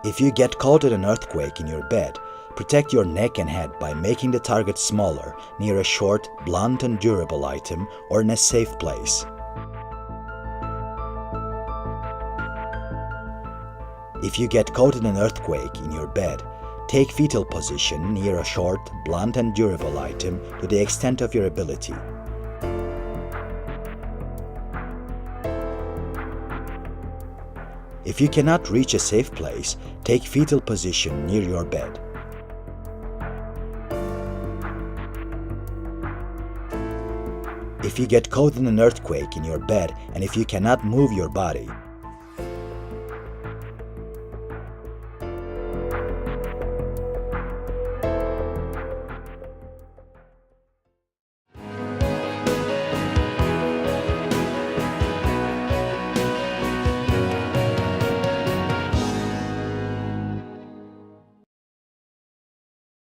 If you get caught in an earthquake in your bed, protect your neck and head by making the target smaller near a short, blunt and durable item or in a safe place. If you get caught in an earthquake in your bed, take fetal position near a short, blunt and durable item to the extent of your ability. If you cannot reach a safe place, take fetal position near your bed. If you get caught in an earthquake in your bed and if you cannot move your body,